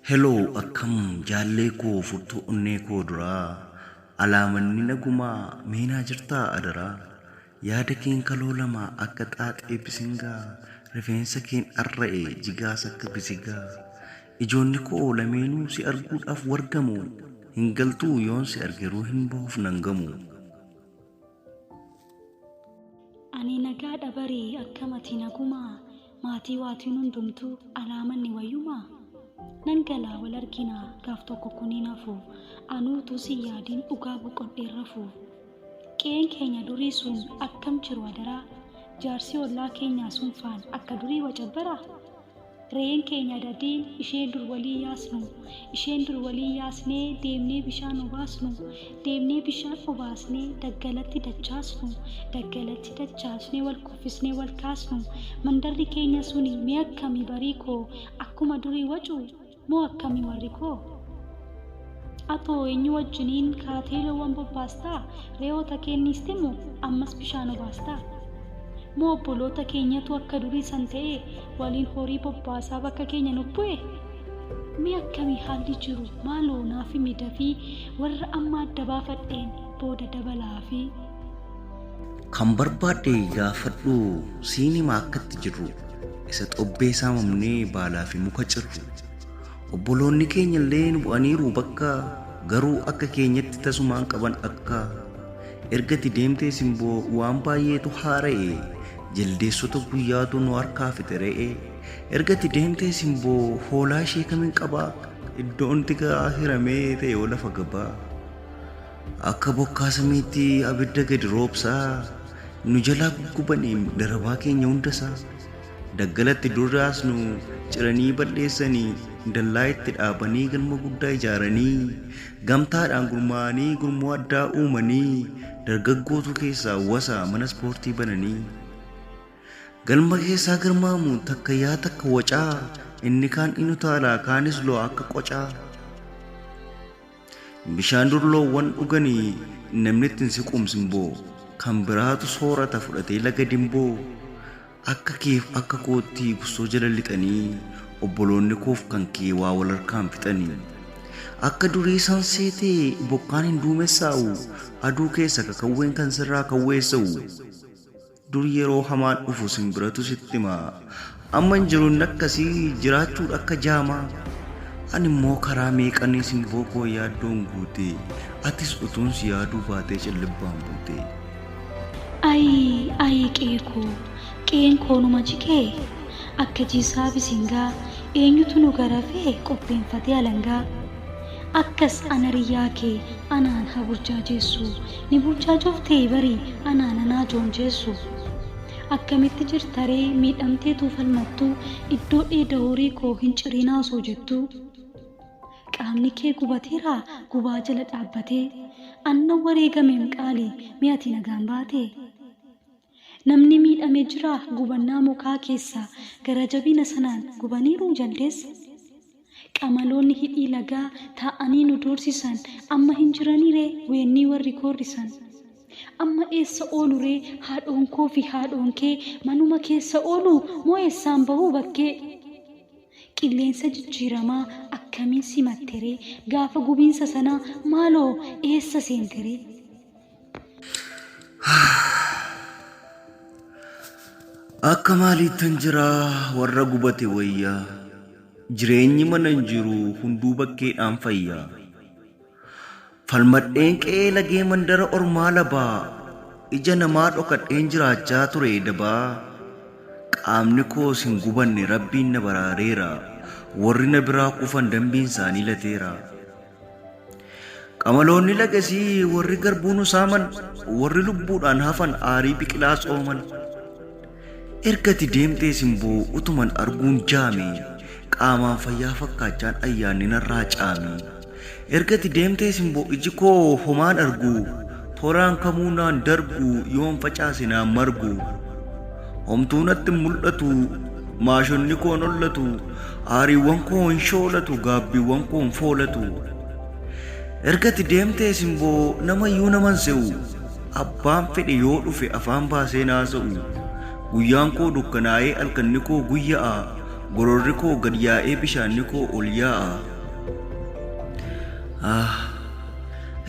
Hello akkam jaallee koo furtuu onnee koo duraa alaamanni nagumaa meenaa jirtaa adaraa yaada keen kaloo lama akka xaaxee bisingaa rifeensa keen arra'e jigaas akka bisigaa ijoonni koo lameenuu si arguudhaaf wargamu hin galtuu yoon si argeruu hin bahuuf nangamu. Ani nagaa dhabarii akkamati nagumaa maatii waatiin hundumtuu alaamanni wayyumaa. Nangalaa wal arginaa gaaf tokko kuniin hafu anuutu si yaadiin dhugaa boqodhee rafu. Qeen keenya durii sun akkam jiru adaraa jaarsi ollaa keenyaa sun faan akka durii wacabbaraa. Re'een keenya dadiin isheen dur walii yaasnee deemnee bishaan obaasnu deemnee bishaan obaasnee daggalatti dachaasnee wal kuffisnee wal kaasnu mandarri keenya suni mee akkamii barii koo akkuma durii wacu moo akkamii warri koo. Atoo eenyu wajjiniin kaateelowwan bobbaastaa re'oota kenniiste moo ammas bishaan obaastaa. Moo obboloota keenyatu akka durii san ta'e waliin horii bobbaasaa bakka keenya nubbu'e. Mee akkamii haalli jiru maaloo naaf himi dafii warra amma adda baafadheen booda dabalaafi. Kan barbaadde gaafadhu siinima akkatti jirru isa xobbee saamamnee baalaa fi muka cirru. Obboloonni keenya illee bu'aniiru bakka garuu akka keenyatti tasumaan qaban akka ergati deemtee simboo waan baay'eetu haara'e jaldeessota guyyaatu nu harkaa fixe re'ee ergati deemtee simboo hoolaa ishee kamiin qabaa iddoon tigaa hiramee ta'e yoo lafa gabaa akka bokkaa samiitti abidda gadi roobsaa nu jalaa guggubanii darabaa keenya hundasaa daggalatti durraas nu ciranii balleessanii dallaa itti dhaabanii galma guddaa ijaaranii gamtaadhaan gurmaa'anii gurmoo addaa uumanii dargaggootu keessaa wasa mana ispoortii bananii galma keessaa girmaamu takka yaa takka wacaa inni kaan inu taalaa kaanis loo akka qocaa bishaan durloowwan dhuganii namni ittiin siquum simboo kan biraatu soorata fudhatee laga dimboo akka keef akka kootti gusoo jala lixanii obboloonni koof kan kee waa wal harkaan fixanii akka durii san seetee bokkaan hin duumessaa'u aduu keessa kakawween kan sirraa kawweessa'u dur yeroo hamaan dhufu simbiratu sitti himaa amma hin jiruun akkasii jiraachuun akka jaamaa ani immoo karaa meeqanii simboo koo yaaddoon guute atis utuun si yaaduu baatee callibbaan buute. Ayi qeen koo numa jigee akka jiisaa bisingaa eenyutu nu garafee qopheenfatee alangaa. Akkas ana riyyaa kee anaan haa burjaajessu ni burjaajoftee barii anaa joonjessu. Akkamitti jirtaree miidhamteetu falmattu iddoo dheeda horii koo hin cirinaa osoo jettu. Qaamni kee gubateeraa gubaa jala dhaabbatee anna wareegameen qaalee mi'ati nagaan baatee. Namni miidhame jira gubannaa mukaa keessaa gara jabina sanaan gubaniiru jaldeessa. Qamaloonni hidhii lagaa taa'anii nu doorsisan amma hin jiraniire weennii warri koorrisan. Amma eessa oolu ree haadhoon koo fi haadhoon kee manuma keessa oolu moo eessaan bahuu bakkee. Qilleensa jijjiiramaa akkamiin simatteree gaafa gubiinsa sanaa maaloo eessa seenteree. Akka maaliittan jira warra gubate wayyaa jireenyi mana hin jiru hunduu bakkeedhaan fayyaa falmadheen qe'ee lagee mandara ormaa labaa ija namaa dhokadheen jiraachaa ture dabaa qaamni koos hin gubanne rabbiin na baraareera warri na biraa kufan dambiin isaanii lateera. Qamaloonni lagasii warri garbuu nu saaman warri lubbuudhaan hafan aarii biqilaa sooman. Ergati deemtee simboo utuman arguun jaame qaamaan fayyaa fakkaachaan ayyaanni narraa caame. Ergati deemtee simboo iji koo homaan argu toraan kamuu naan darbu yoon facaase naan margu. Homtuu natti mul'atu maashonni koo nollatu aariiwwan koo hin shoolatu gaabbiiwwan koo hin foolatu. Ergati deemtee simboo namayyuu naman se'u abbaan fedhe yoo dhufe afaan baasee naasa'u. Guyyaan koo dukkanaa'ee halkanni koo guyya'a gororri koo gad yaa'ee bishaanni koo ol yaa'a.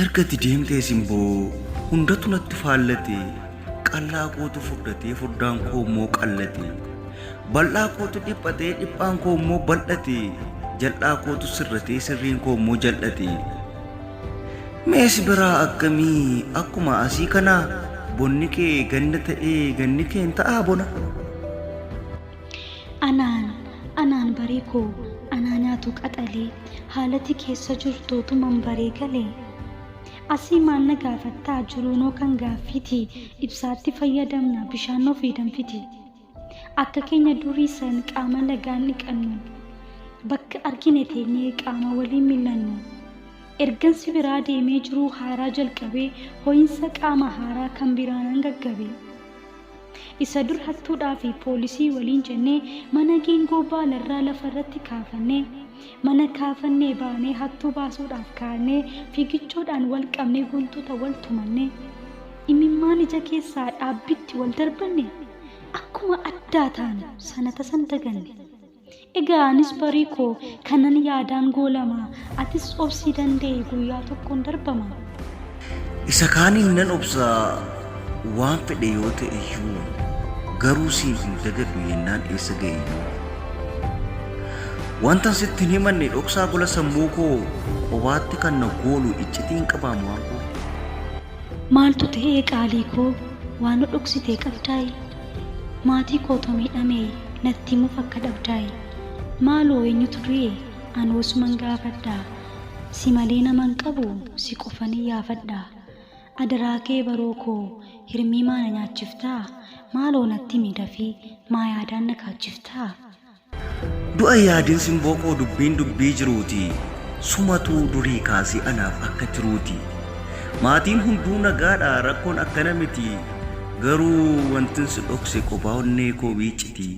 ergatti deemtee simboo hundatu natti faallate qallaa kootu fudhatee furdaan koo immoo qallate bal'aa kootu dhiphatee dhiphaan koo immoo bal'ate jal'aa kootu sirratee sirriin koo immoo jal'ate mees biraa akkamii akkuma asii kana bonni kee ganna ta'ee ganni kee hin ta'aa bona anaan barii koo anaa nyaatu qaxalee haalati keessa jirtuutu manbaree galee asii maal na gaafattaa jiruunoo kan gaaffiiti ibsaatti fayyadamna bishaan ofii danfiti akka keenya durii san qaama lagaan dhiqannu bakka argine teenyee qaama waliin millannu ergansi biraa deemee jiruu haaraa jalqabee ho'insa qaama haaraa kan biraanan gaggabe isa dur hattuudhaa fi poolisii waliin jennee mana geengoo baalarraa lafarratti kaafannee mana kaafannee baanee hattuu baasuudhaaf kaanee fiigichoodhaan wal qabnee guntuta wal tumannee imimmaan ija keessaa dhaabbitti wal darbanne akkuma addaa taanu sanata san daganne egaa anis barii koo kanan yaadaan goolamaa atis obsii danda'e guyyaa tokkoon darbama isa kaaniin nan obsaa waan fedhe yoo ta'e iyyuu garuu siin hin dagadhu yennaan eessa ga'e iyyuu wantan sitti hin himanne dhoksaa gola sammuu koo qobaatti kan na goolu iccitiin qabaamu waan koo maaltu ta'ee qaalii koo waan nu dhoksitee qabdaayi maatii kootu miidhame natti himuuf akka dhabdaayi maaloo eenyutu du'e ani wasuman gaafadhaa si malee naman qabu si qofanii yaafadhaa adaraa kee baroo koo hirmii maana nyaachiftaa maaloo natti miidhafii maa yaadaan na kaachiftaa du'a yaadiin simboo koo dubbiin dubbii jiruuti sumatuu durii kaasii anaaf akka jiruuti maatiin hunduu nagaadha rakkoon akkana miti garuu wantin si dhokse qophaa onnee koo biicciti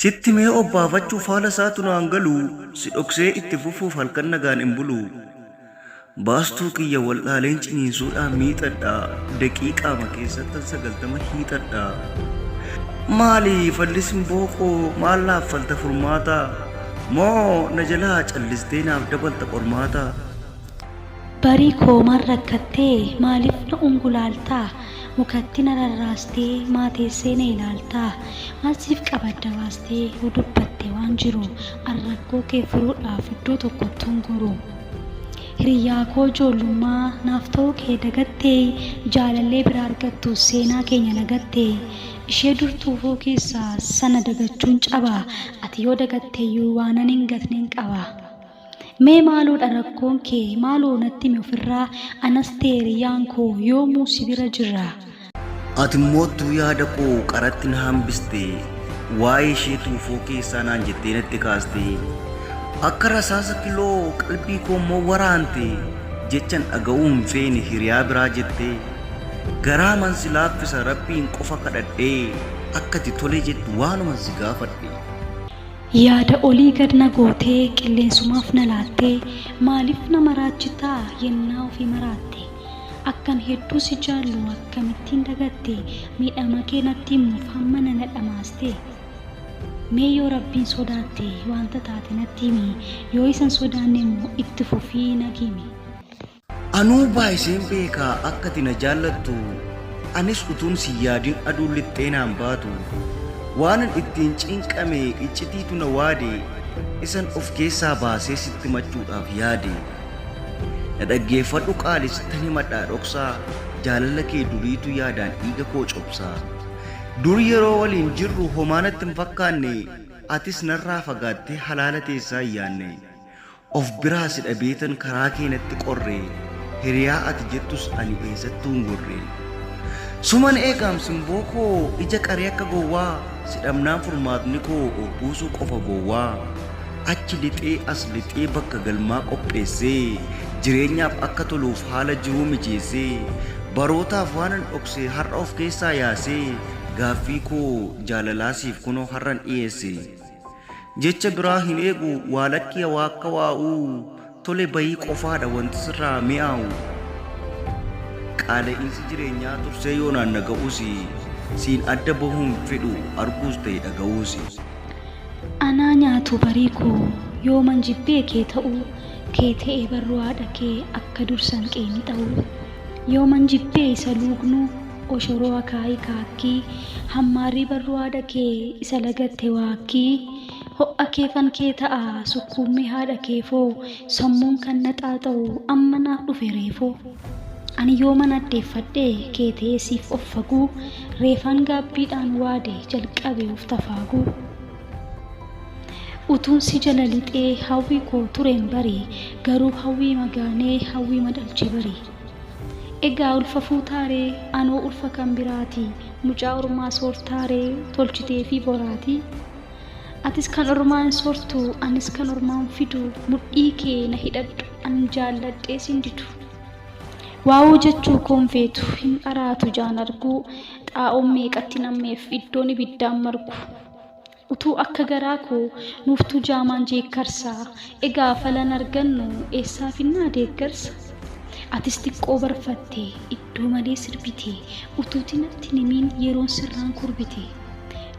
sitti mee obbaafachuuf haala isaatu naan galu si dhoksee itti fufuuf halkan nagaan hin bulu baastuu kiyya waldhaaleen ciniinsuudhaan miixadha daqiiqaama keessatti 90 hiixadha maali falli simboo koo maal laaffalta furmaata moo na jalaa callistee naaf dabalta qormaata barii koo maal rakkattee maaliif na ungulaaltaa mukatti na rarraastee maateessee na ilaaltaa maalsiif qabadda baastee yoo dubbatte waan jiru arrakkoo kee furuudhaaf iddoo tokkotti hunguru hiriyaa koo ijoollummaa naaf ta'uu kee dagattee jaalallee biraa argattu seenaa keenya lagattee ishee durtuufoo keessaa sana dagachuun cabaa ati yoo dagatteeyyuu waanan hin gatneen qaba mee maaluudha rakkoon kee maaloo natti mi ofirraa anas ta'e hiriyaan koo yoomuu si bira jirra ati moottuu yaada koo qaratti na hambiste waa'ee ishee tuufoo keessaa naan jettee natti kaaste akka rasaasa kiloo qalbii koo immoo waraante jechan dhaga'uun feene hiriyaa biraa jettee garaa man si laaffisa rabbiin qofa kadhadhee akkati tole jettu waanuman si gaafadhe yaada olii gad na gootee qilleensumaaf na laattee maaliif na maraachitaa yennaa ofii maraatte akkan hedduu si jaallu akkamittiin dagatte miidhama kee natti himuuf hamma na dhamaastee mee yoo rabbiin sodaatte wanta taate natti himi yoo isan sodaanne immoo itti fufii nagimi anuu baay'iseen beekaa akkati na jaallattu anis utuun si yaadin aduun lixxee naan baatu waanan ittiin cinqame iccitiitu na waade isan of keessaa baasee sitti machuudhaaf yaade na dhaggeeffadhu qaalis tan himadhaa dhoksaa jaalala kee duriitu yaadaan dhiiga koo cobsaa dur yeroo waliin jirru homaanatti hin fakkaanne atis narraa fagaattee halaala teessaa iyyaanne of biraa si dhabeetan karaa keenatti qorre hiriyaa ati jettus ani eessattuu hin gorre suman eegaam simboo koo ija qaree akka gowwaa si dhabnaan furmaatni koo buusuu qofa gowwaa achi lixee as lixee bakka galmaa qopheessee jireenyaaf akka toluuf haala jiruu mijeessee barootaaf waanan dhoksee har'a of keessaa yaasee gaaffii koo jaalalaasiif kunoo har'an dhiyeesse jecha biraa hin eegu waa lakkii waa akka waa'uu tole bayii qofaadha wanti sirraa mi'aawu qaala'insi jireenyaa tursee yoonaan naga'uusi siin adda bahuun fedhu arguus ta'e dhaga'uusi anaa nyaatu barii koo yooman jibbee kee ta'uu kee ta'ee barruu haadha kee akka dursan qeenni ta'uu yooman jibbee isa luugnu oshoroo akaayii kaakkii hammaarrii barruu haadha kee isa lagatte waakkii ho'a keefan kee ta'a sukkuummee haadha keefoo sammuun kan naxaa ta'u amma naaf dhufe reefoo ani yooman addeeffadhee kee ta'ee siif of faguu reefan gaabbiidhaan waade jalqabe of tafaaguu utuun si jala lixee hawwii koo tureen barii garuu hawwii magaanee hawwii madalche barii egaa ulfa fuutaaree anoo ulfa kan biraatii mucaa ormaa soortaaree tolchitee fi boraatii atis kan ormaan soortu anis kan ormaan fidu mudhii kee na hidhadhu an jaalladhee sin didu waa'uu jechuu koon feetu hin dharaatu jaan arguu xaa'oon meeqatti nammeef iddoon ibiddaan margu utuu akka garaa koo nuuftuu jaamaan jeekkarsaa egaa falan argannu eessaa finnaa deeggarsa atis xiqqoo barfattee iddoo malee sirbite utuuti natti nimiin yeroon sirraan kurbite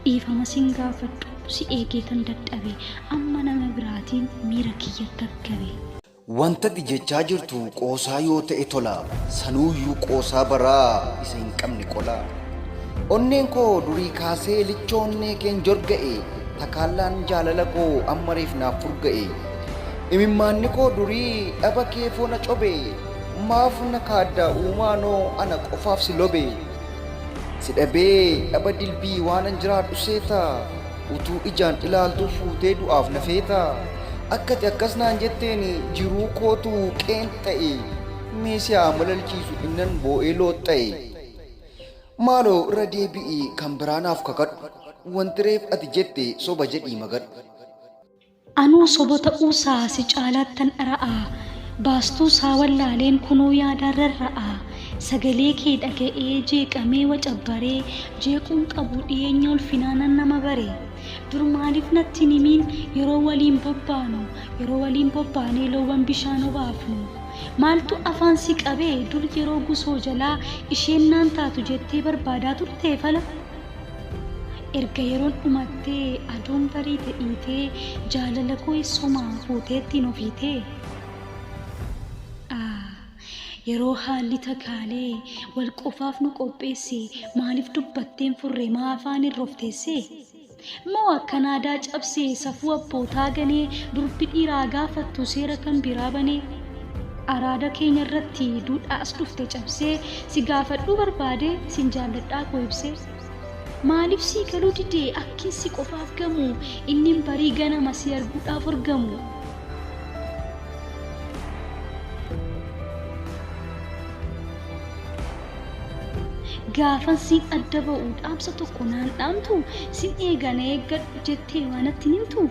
dhiifama sin gaafadhu si eegee tan dadhabe amma nama biraatiin miira kiyya gaggabe. Wanta jechaa jirtu qoosaa yoo ta'e tola sanuuyyuu qoosaa baraa isa hin qabne qola onneen koo durii kaasee lichoonnee keen jorga'e takaallaan jaalala koo ammareef naaf furga'e imimmaanni koo durii dhaba kee foona cobe maaf na kaaddaa uumaanoo ana qofaaf si lobe si dhabee dhaba dilbii waanan jiraadhu seetaa utuu ijaan ilaaltuu fuutee du'aaf na feetaa akkati akkas naan jetteen jiruu kootu qeen ta'e meesi haa malalchiisu innan boo'ee looxxa'e maaloo irra deebi'i kan biraanaaf kakadhu wanti reef ati jette soba jedhii magadhu anuu soba ta'uusaa si caalaattan dhara'aa baastuu saa wallaaleen kunuu yaadaan rarra'aa sagalee kee dhaga'ee jeeqamee wacabbaree jeequun qabu dhiyeenya ulfinaanan nama baree dur maaliif natti nimiin yeroo waliin bobbaanu yeroo waliin bobbaanee loowwan bishaan obaafnu maaltu afaan si qabee dur yeroo gusoo jalaa isheen naan taatu jettee barbaadaa turtee fala erga yeroon dhumattee aduun barii ta'itee jaalala koo eessumaa fuuteettiin ofiitee yeroo haalli takaalee wal qofaaf nu qopheesse maaliif dubbatteen furre maa afaan irrofteesse moo akka naadaa cabsee safuu abbootaa ganee durbi dhiiraa gaafattu seera kan biraa banee araada keenya irratti duudhaas dhufte cabsee si gaafadhuu barbaade sin jaalladhaa koo ibsee maaliif sii galuu didee akkiin si qofaaf gamu inni barii ganama si arguudhaaf argamu gaafan siin adda ba'uu dhaamsa tokko naan dhaamtu sin eegana eeggadhu jettee waanatti nimtu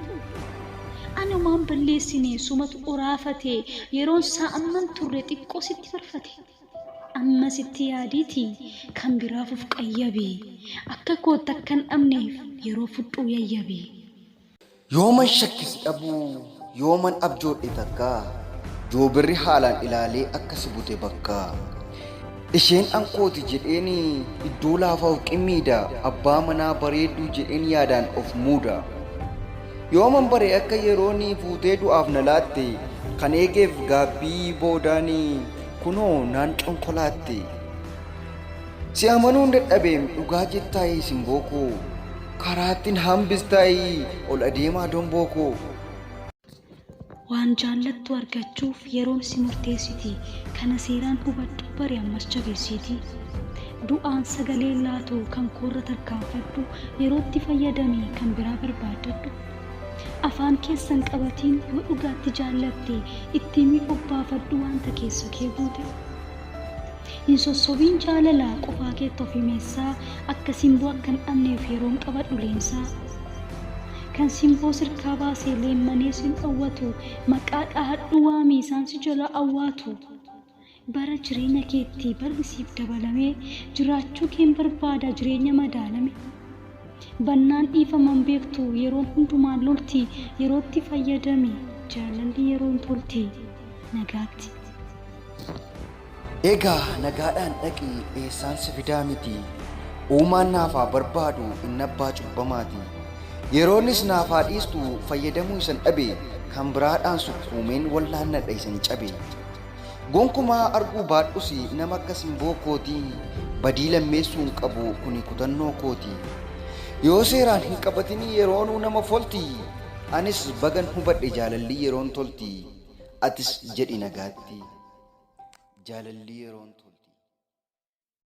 anumaan balleessine sumatu oraafate yeroon isaa amman turre xiqqoo sitti barfate amma sitti yaadiiti kan biraafuuf qayyabe akka kootti akkan dhabneef yeroo fudhuu yayyabe yooman shakkisi dhabuu yooman abjoodhe takkaa joobirri haalaan ilaalee akka si bute bakka isheen ankooti jedheeni iddoo laafaaf qimmiidha abbaa manaa bareedduu jedheen yaadaan of muuda yooman bare akka yerooni fuutee du'aaf na laatte kan eegeef gaabbii boodaanii kunoo naan conkolaatte si amanuun dadhabeem dhugaa jettaayii simbookoo karaattiin hambistaayii ol adeemaa dombookoo waan jaallattu argachuuf yeroon si murteessiti kana seeraan hubadhu bari ammas jabeessiti du'aan sagalee laatu kan koorra tarkaanfadhu yerootti fayyadame kan biraa barbaadadhu afaan keessan qabatiin yoo dhugaatti jaallatte ittiin obbaafadhu wanta keessa kee guute hin sossobiin jaalalaa qofaa keetti of himeessaa akka simboo akkan dhabneef yeroon qabadhu leensaa kan simboo sirkaa baasee leemmanee sin dhowwatu maqaa dhahadhu waamii isaan si jala awwaatu bara jireenya keetti barrisiif dabalamee jiraachuu keen barbaada jireenya madaalame bannaan dhiifaman beektu yeroon hundumaan lolti yerootti fayyadame jaalalli yeroon tolti nagaatti egaa nagaadhaan dhaqi eessaan si fidaa miti uumaan naafaa barbaadu inni abbaa cubbamaati yeroonis naafaa dhiistu fayyadamuu isan dhabe kan biraadhaan sukkuumeen wallaannadha isan cabe. Gonkumaa arguu baadhus nama akkas simboo kootii badii lammeessuun qabu kuni kutannoo kooti. Yoo seeraan hin qabatinii yeroonuu nama folti anis bagan hubadhe jaalalli yeroon tolti atis jedhi nagaatti jaalalli yeroon tolti.